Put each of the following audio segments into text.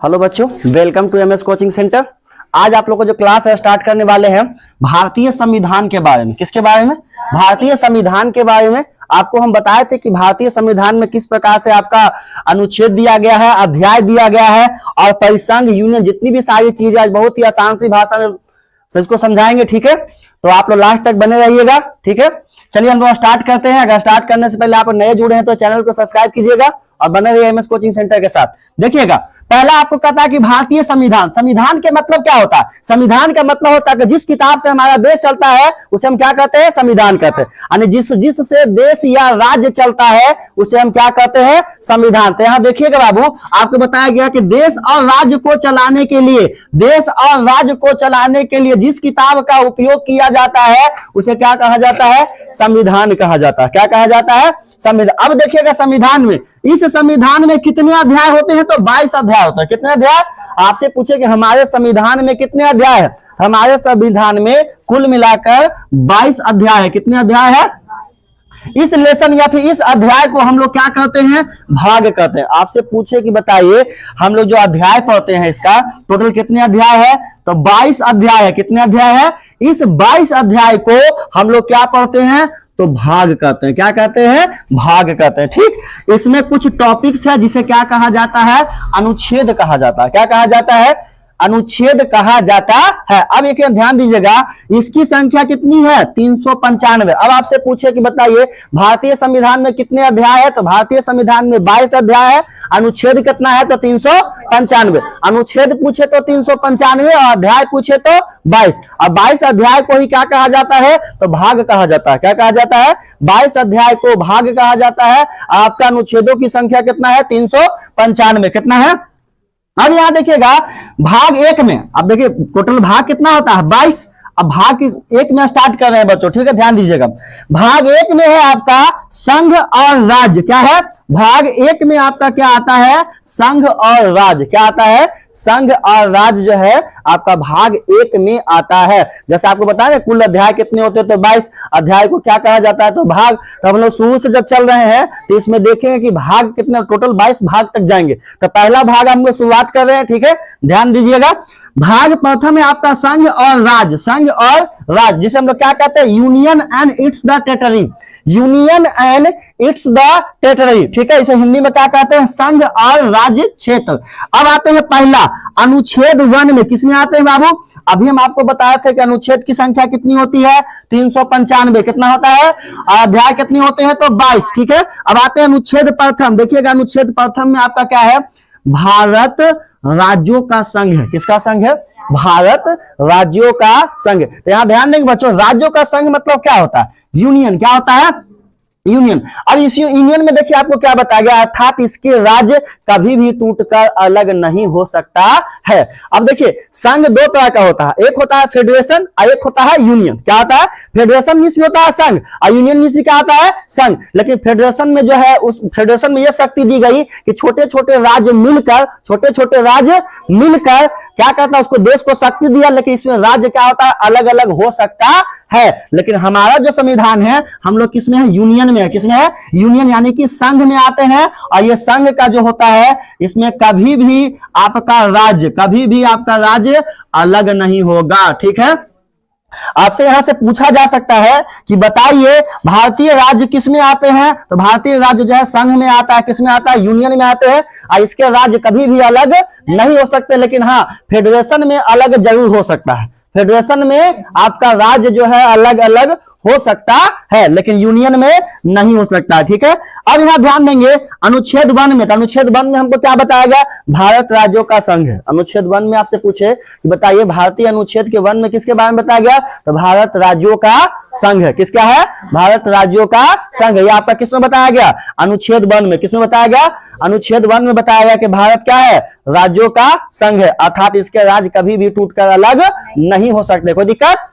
Hello बच्चों, welcome to MS coaching centre. आज आप लोग को जो क्लास है स्टार्ट करने वाले हैं भारतीय संविधान के बारे में। किसके बारे में? भारतीय संविधान के बारे में। आपको हम बताए थे कि भारतीय संविधान में किस प्रकार से आपका अनुच्छेद दिया गया है, अध्याय दिया गया है और परिसंघ, यूनियन, जितनी भी सारी चीजें आज बहुत ही आसान सी भाषा में सबको समझाएंगे। ठीक है, तो आप लोग लास्ट तक बने रहिएगा। ठीक है, चलिए हम लोग स्टार्ट करते हैं। अगर स्टार्ट करने से पहले आप नए जुड़े हैं तो चैनल को सब्सक्राइब कीजिएगा और बने रहिए एमएस कोचिंग सेंटर के साथ। देखिएगा, पहला आपको कहता है कि भारतीय संविधान। संविधान के मतलब क्या होता है? संविधान का मतलब होता है कि जिस किताब से हमारा देश चलता है उसे हम क्या कहते हैं? संविधान कहते हैं। यानी जिससे देश या राज्य चलता है उसे हम क्या कहते हैं? संविधान। तो यहां देखिएगा बाबू, आपको बताया गया कि देश और राज्य को चलाने के लिए जिस किताब का उपयोग किया जाता है उसे क्या कहा जाता है? संविधान कहा जाता है। क्या कहा जाता है? संविधान। अब देखिएगा, संविधान में, इस संविधान में कितने अध्याय होते हैं? तो 22 अध्याय होता है। कितने अध्याय? आपसे पूछे कि हमारे संविधान में कितने अध्याय है? हमारे संविधान में कुल मिलाकर 22 अध्याय है। कितने अध्याय है? इस लेसन या फिर इस अध्याय को हम लोग क्या कहते हैं? भाग कहते हैं। आपसे पूछे कि बताइए, हम लोग जो अध्याय पढ़ते हैं इसका टोटल कितने अध्याय है? तो 22 अध्याय है। कितने अध्याय है? इस 22 अध्याय को हम लोग क्या पढ़ते हैं? तो भाग कहते हैं। क्या कहते हैं? भाग कहते हैं। ठीक, इसमें कुछ टॉपिक्स है जिसे क्या कहा जाता है? अनुच्छेद कहा जाता है। क्या कहा जाता है? अनुच्छेद कहा जाता है। अब एक ध्यान दीजिएगा, इसकी संख्या कितनी है? 395। अब आपसे पूछे कि बताइए भारतीय संविधान में कितने अध्याय है? तो भारतीय संविधान में 22 अध्याय है। अनुच्छेद कितना है? तो 395। अनुच्छेद पूछे तो 395 और अध्याय पूछे तो 22। अब 22 अध्याय को ही क्या कहा जाता है? तो भाग कहा जाता है। क्या कहा जाता है? 22 अध्याय को भाग कहा जाता है। आपका अनुच्छेदों की संख्या कितना है? 395। कितना है? अब यहां देखिएगा, भाग 1 में, अब देखिए टोटल भाग कितना होता है? 22। अब भाग 1 में स्टार्ट कर रहे हैं बच्चों। ठीक है, ध्यान दीजिएगा। भाग 1 में है आपका संघ और राज्य। क्या है? भाग 1 में आपका क्या आता है? संघ और राज्य। क्या आता है? संघ और राज्य जो है आपका भाग 1 में आता है। जैसे आपको बताया कुल अध्याय कितने होते हैं? तो 22 अध्याय को क्या कहा जाता है? तो भाग। तो हम लोग शुरू से जब चल रहे हैं तो इसमें देखेंगे कि भाग कितने, टोटल 22 भाग तक जाएंगे। तो पहला भाग हम लोग शुरुआत कर रहे हैं। ठीक है, ध्यान दीजिएगा। भाग प्रथम है आपका संघ और राज्य। संघ और राज्य जिसे हम लोग क्या कहते हैं? Union and it's the territory. Union and it's the territory. ठीक है, इसे हिंदी में क्या कहते हैं? संघ और राज्य क्षेत्र। अब आते हैं पहला अनुच्छेद 1 में। किसमें आते हैं बाबू? अभी हम आपको बताए थे कि अनुच्छेद की संख्या कितनी होती है? 395। कितना होता है? अध्याय कितने होते हैं? तो 22। ठीक है, अब आते हैं अनुच्छेद प्रथम। देखिएगा, अनुच्छेद प्रथम में आपका क्या है? भारत राज्यों का संघ है। किसका संघ है? भारत राज्यों का संघ। तो यहां ध्यान देंगे बच्चों, राज्यों का संघ मतलब क्या होता है? यूनियन। क्या होता है? यूनियन। अब इस यूनियन में देखिए आपको क्या बताया गया, अर्थात इसके राज्य कभी भी टूटकर अलग नहीं हो सकता है। अब देखिए, संघ 2 तरह का होता है। एक होता है फेडरेशन और एक होता है यूनियन। क्या होता है? फेडरेशन मींस होता है संघ और यूनियन मींस क्या होता है? संघ। लेकिन फेडरेशन में जो है, उस फेडरेशन में यह शक्ति दी गई कि छोटे छोटे राज्य मिलकर क्या कहता है? उसको देश को शक्ति दिया। लेकिन इसमें राज्य क्या होता है? अलग अलग हो सकता है। लेकिन हमारा जो संविधान है, हम लोग किसमें है? यूनियन में है। किसमें है? यूनियन, यानी कि संघ में आते हैं। और ये संघ का जो होता है, इसमें कभी भी आपका राज्य अलग नहीं होगा। ठीक है, आपसे यहां से पूछा जा सकता है कि बताइए भारतीय राज्य किसमें आते हैं? तो भारतीय राज्य जो है संघ में आता है। किसमें आता है? यूनियन में आते हैं। और इसके राज्य कभी भी अलग नहीं हो सकते। लेकिन हाँ, फेडरेशन में अलग जरूर हो सकता है। फेडरेशन में आपका राज्य जो है अलग अलग हो सकता है, लेकिन यूनियन में नहीं हो सकता। ठीक है, अब यहां ध्यान देंगे अनुच्छेद 1 में। तो अनुच्छेद 1 में हमको क्या बताया गया? भारत राज्यों का संघ है। अनुच्छेद 1 में आपसे पूछे कि बताइए भारतीय अनुच्छेद के 1 में किसके बारे में बताया गया? तो भारत राज्यों का संघ है। किसका है? भारत राज्यों का संघ। ये आपका किसमें बताया गया? अनुच्छेद 1 में। किसमें बताया गया? अनुच्छेद 1 में बताया गया कि भारत क्या है? राज्यों का संघ है, अर्थात इसके राज्य कभी भी टूटकर अलग नहीं हो सकते। कोई दिक्कत?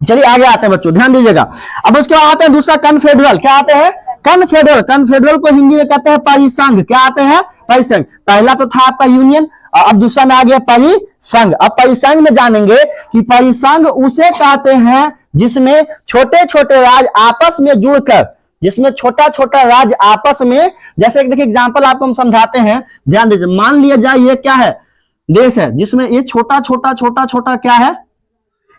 चलिए आगे आते हैं बच्चों, ध्यान दीजिएगा। अब उसके बाद आते हैं दूसरा कन्फेडरल। क्या आते हैं? कन्फेडरल। कन्फेडरल को हिंदी में कहते हैं परिसंघ। क्या आते हैं? परिसंघ। पहला तो था आपका यूनियन, अब दूसरा में आ गया परिसंघ। अब परिसंघ में जानेंगे कि परिसंघ उसे कहते हैं जिसमें छोटे छोटे राज्य आपस में जुड़कर, जिसमें छोटा छोटा राज्य आपस में, जैसे देखिए एग्जांपल आपको हम समझाते हैं, ध्यान दीजिए। मान लिया जाए ये क्या है? देश है जिसमें ये छोटा छोटा छोटा छोटा क्या है,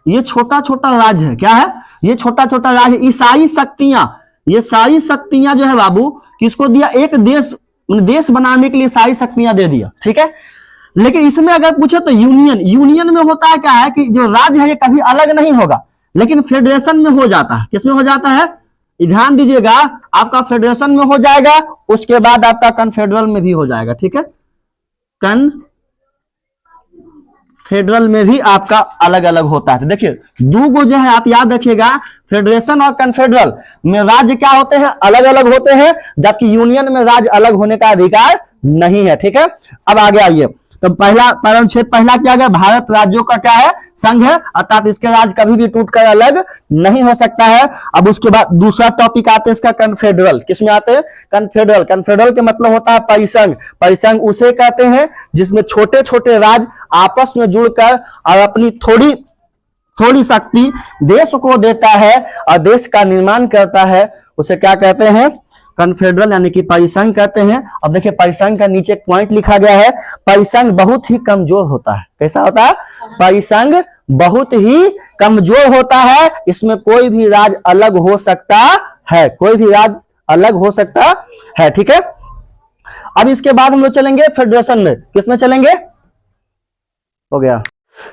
ये छोटा छोटा राज्य है, क्या है, ये छोटा छोटा राज्य, ये सारी शक्तियां, ये सारी शक्तियां जो है बाबू किसको दिया, एक देश, देश बनाने के लिए सारी शक्तियां दे दिया, ठीक है। लेकिन इसमें अगर पूछे तो यूनियन, यूनियन में होता है क्या है कि जो राज्य है ये कभी अलग नहीं होगा, लेकिन फेडरेशन में हो जाता है, किसमें हो जाता है, ध्यान दीजिएगा, आपका फेडरेशन में हो जाएगा, उसके बाद आपका कन्फेडरल में भी हो जाएगा, ठीक है। फेडरल में भी आपका अलग अलग होता है। तो देखिए दो गो जो है आप याद रखिएगा, फेडरेशन और कन्फेडरल में राज्य क्या होते हैं, अलग अलग होते हैं, जबकि यूनियन में राज्य अलग होने का अधिकार नहीं है, ठीक है। अब आगे आइए, तो पहला परिच्छेद पहला क्या गया, भारत राज्यों का क्या है, संघ है, अर्थात इसके राज्य कभी भी टूटकर अलग नहीं हो सकता है। अब उसके बाद दूसरा टॉपिक आते हैं इसका कन्फेडरल, किसमें आते हैं, कन्फेडरल। कन्फेडरल के मतलब होता है परिसंघ, परिसंघ उसे कहते हैं जिसमें छोटे छोटे राज्य आपस में जुड़कर और अपनी थोड़ी थोड़ी शक्ति देश को देता है और देश का निर्माण करता है, उसे क्या कहते हैं, कन्फेडरल यानी कि परिसंघ कहते हैं। अब देखिए परिसंघ का नीचे एक पॉइंट लिखा गया है, परिसंघ बहुत ही कमजोर होता है, कैसा होता है, परिसंघ बहुत ही कमजोर होता है, इसमें कोई भी राज्य अलग हो सकता है, कोई भी राज्य अलग हो सकता है, ठीक है। अब इसके बाद हम लोग चलेंगे फेडरेशन में, किसमें चलेंगे, हो गया,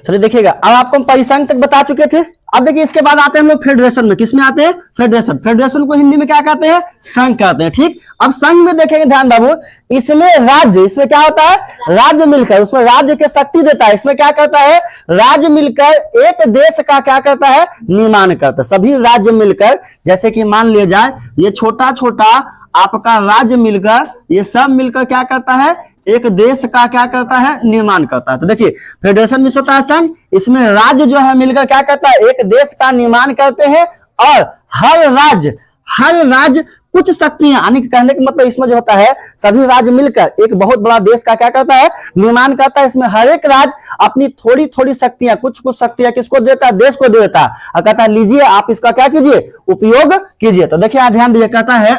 चलिए देखिएगा, अब आपको हम परिसंघ तक बता चुके थे। अब देखिए इसके बाद आते हैं हम लोग फेडरेशन में, किसमें आते हैं, फेडरेशन। फेडरेशन को हिंदी में क्या कहते हैं, संघ कहते हैं, ठीक। अब संघ में देखेंगे ध्यान बाबू, इसमें राज्य, इसमें क्या होता है, राज्य मिलकर, उसमें राज्य के शक्ति देता है, इसमें क्या करता है, राज्य मिलकर एक देश का क्या करता है, निर्माण करता है। सभी राज्य मिलकर, जैसे कि मान लिया जाए ये छोटा छोटा आपका राज्य मिलकर, ये सब मिलकर क्या करता है, एक देश का क्या करता है, निर्माण करता है। तो देखिए फेडरेशन में होता है संघ, इसमें राज्य जो है मिलकर क्या करता है, एक देश का निर्माण करते हैं और हर राज्य कुछ शक्तियां, यानी कहने का मतलब इसमें जो होता है सभी राज्य मिलकर एक बहुत बड़ा देश का क्या करता है, निर्माण करता है। इसमें हर एक राज्य अपनी थोड़ी थोड़ी शक्तियां, कुछ कुछ शक्तियां किसको देता है, देश को देता है, और कहता है लीजिए आप इसका क्या कीजिए, उपयोग कीजिए। तो देखिए ध्यान दीजिए, कहता है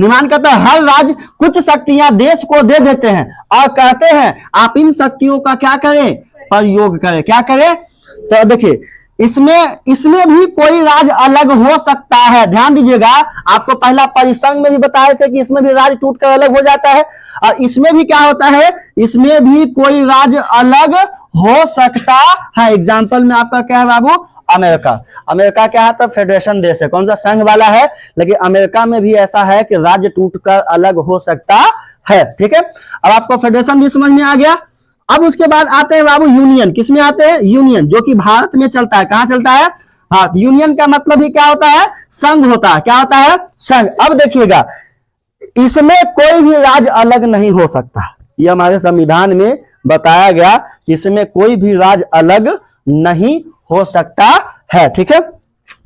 निर्माण करता है, हर राज्य कुछ शक्तियां देश को दे देते हैं और कहते हैं आप इन शक्तियों का क्या करें, प्रयोग करें, क्या करें। तो देखिए इसमें भी कोई राज्य अलग हो सकता है, ध्यान दीजिएगा, आपको पहला परिसंघ में भी बताए थे कि इसमें भी राज्य टूटकर अलग हो जाता है, और इसमें भी क्या होता है, इसमें भी कोई राज्य अलग हो सकता है। एग्जाम्पल में आपका क्या है बाबू, अमेरिका। अमेरिका क्या है, तो फेडरेशन देश है, कौन सा, संघ वाला है, लेकिन अमेरिका में भी ऐसा है कि राज्य टूटकर अलग हो सकता है, ठीक है। अब आपको फेडरेशन भी समझ में आ गया। अब उसके बाद आते हैं बाबू यूनियन, किसमें आते हैं, यूनियन, जो कि भारत में चलता है, कहां चलता है, हाँ, यूनियन का मतलब ही क्या होता है, संघ होता है, क्या होता है, संघ। अब देखिएगा इसमें कोई भी राज्य अलग नहीं हो सकता, ये हमारे संविधान में बताया गया कि इसमें कोई भी राज्य अलग नहीं हो सकता है, ठीक है।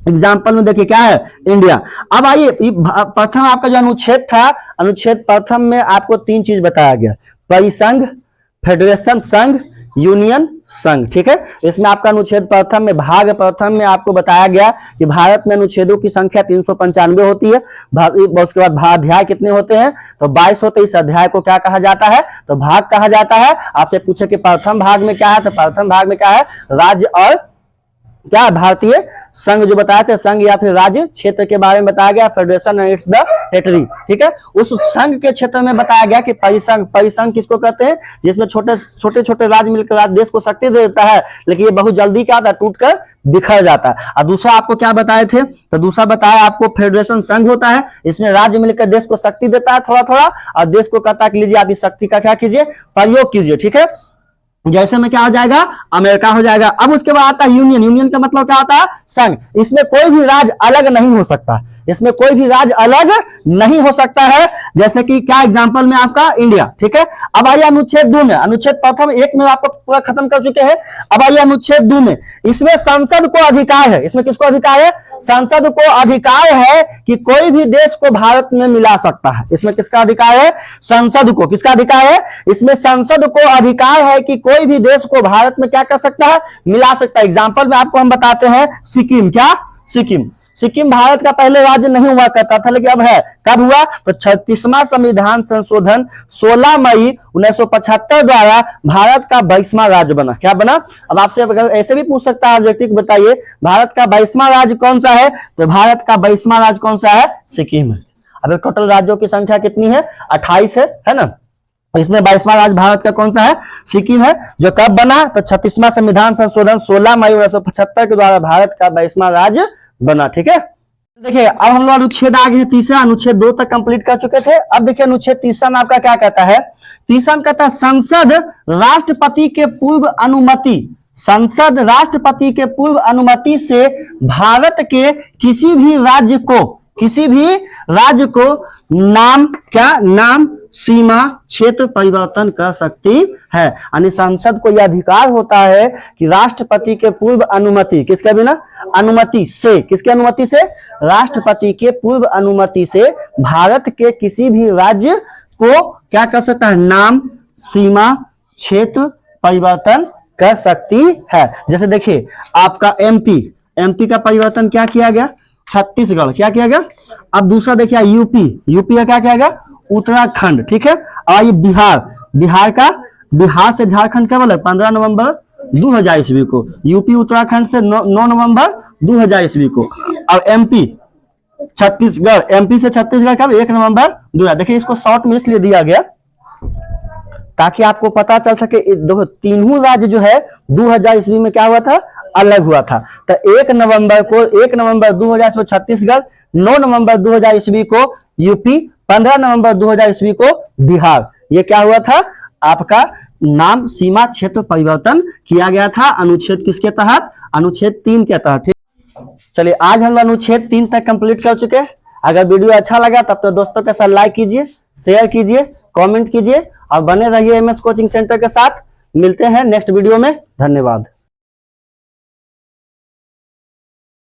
एग्जाम्पल में देखिए क्या है, इंडिया। अब आइए प्रथम आपका जो अनुच्छेद था, अनुच्छेद प्रथम में आपको तीन चीज बताया गया, परिसंघ, फेडरेशन संघ, यूनियन संघ, ठीक है। इसमें आपका अनुच्छेद प्रथम में, भाग प्रथम में आपको बताया गया कि भारत में अनुच्छेदों की संख्या 395 होती है। उसके बाद अध्याय कितने होते हैं, तो 22 होते हैं। इस अध्याय को क्या कहा जाता है, तो भाग कहा जाता है। आपसे पूछे कि प्रथम भाग में क्या है, तो प्रथम भाग में क्या है, राज्य और क्या भारतीय संघ जो बताए थे, संघ या फिर राज्य क्षेत्र के बारे में बताया गया, federation and it's the territory, ठीक है। उस संघ के क्षेत्र में बताया गया कि परिसंघ, परिसंघ किसको कहते हैं, जिसमें छोटे छोटे राज्य मिलकर राज्य देश को शक्ति देता है, लेकिन ये बहुत जल्दी क्या था, टूटकर बिखर जाता है। और दूसरा आपको क्या बताए थे, तो दूसरा बताया आपको फेडरेशन संघ होता है, इसमें राज्य मिलकर देश को शक्ति देता है थोड़ा थोड़ा, और देश को कहता है कि लीजिए आप इस शक्ति का क्या कीजिए, प्रयोग कीजिए, ठीक है। जैसे में क्या हो जाएगा, अमेरिका हो जाएगा। अब उसके बाद आता है यूनियन। यूनियन का मतलब क्या होता है, संघ। इसमें कोई भी राज्य अलग नहीं हो सकता, इसमें कोई भी राज्य अलग नहीं हो सकता है। जैसे कि क्या एग्जांपल में आपका इंडिया, ठीक है। अब आइए अनुच्छेद 2 में, अनुच्छेद प्रथम 1 में आपको पूरा खत्म कर चुके हैं। अब आइए अनुच्छेद 2 में, इसमें संसद को अधिकार है, इसमें किसको अधिकार है, संसद को अधिकार है कि कोई भी देश को भारत में मिला सकता है। इसमें किसका अधिकार है, संसद को, किसका अधिकार है, इसमें संसद को अधिकार है कि कोई भी देश को भारत में क्या कर सकता है, मिला सकता है। एग्जांपल में आपको हम बताते हैं सिक्किम, क्या सिक्किम, सिक्किम भारत का पहले राज्य नहीं हुआ करता था, लेकिन अब है। कब हुआ? तो 36वां संविधान संशोधन 16 मई 1975 द्वारा भारत का 22वां राज्य बना। क्या बना? अब आपसे ऐसे भी पूछ सकता है ऑब्जेक्टिव, बताइए भारत का 22वां राज्य कौन सा है? तो भारत का 22वां राज्य कौन सा है? सिक्किम है। अब टोटल राज्यों की संख्या कितनी है? 28 है ना। इसमें 22वां राज्य भारत का कौन सा है? सिक्किम है। जो कब बना? तो 36वां संविधान संशोधन 16 मई 1975 के द्वारा भारत का 22वां राज्य बना। ठीक है, देखिए अब हम लोग अनुच्छेद आगे हैं तीसरा, अनुच्छेद 2 तक कंप्लीट कर चुके थे। अब देखिए अनुच्छेद तीसरा में आपका क्या कहता है? तीसरा में कहता है संसद राष्ट्रपति के पूर्व अनुमति, संसद राष्ट्रपति के पूर्व अनुमति से भारत के किसी भी राज्य को नाम, क्या नाम, सीमा, क्षेत्र परिवर्तन कर सकती है। यानी संसद को यह अधिकार होता है कि राष्ट्रपति के पूर्व अनुमति, किसके बिना? अनुमति से, किसके अनुमति से? राष्ट्रपति के पूर्व अनुमति से भारत के किसी भी राज्य को क्या कर सकता है? नाम, सीमा, क्षेत्र परिवर्तन कर सकती है। जैसे देखिए आपका एमपी का परिवर्तन क्या किया गया? छत्तीसगढ़। क्या किया गया? अब दूसरा देखिए यूपी का क्या किया गया? उत्तराखंड। ठीक है, और ये बिहार से झारखंड कब अलग? 15 नवंबर 2000 ईस्वी को। यूपी उत्तराखंड से 9 नवंबर 2000 ईस्वी को। और एमपी से छत्तीसगढ़ कब? 1 नवंबर 2000। देखिए इसको शॉर्ट में इसलिए दिया गया ताकि आपको पता चल सके तीनों राज्य जो है 2000 ईस्वी में क्या हुआ था? अलग हुआ था। तो 1 नवंबर 2000 में छत्तीसगढ़, 9 नवंबर 2000 ईस्वी को यूपी, 15 नवंबर 2000 ईस्वी को बिहार। ये क्या हुआ था? आपका नाम, सीमा, क्षेत्र परिवर्तन किया गया था। अनुच्छेद किसके तहत? अनुच्छेद 3 के तहत। ठीक, चलिए आज हम अनुच्छेद 3 तक कंप्लीट कर चुके हैं। अगर वीडियो अच्छा लगा तब तो दोस्तों के साथ लाइक कीजिए, शेयर कीजिए, कमेंट कीजिए और बने रहिए एमएस कोचिंग सेंटर के साथ। मिलते हैं नेक्स्ट वीडियो में। धन्यवाद।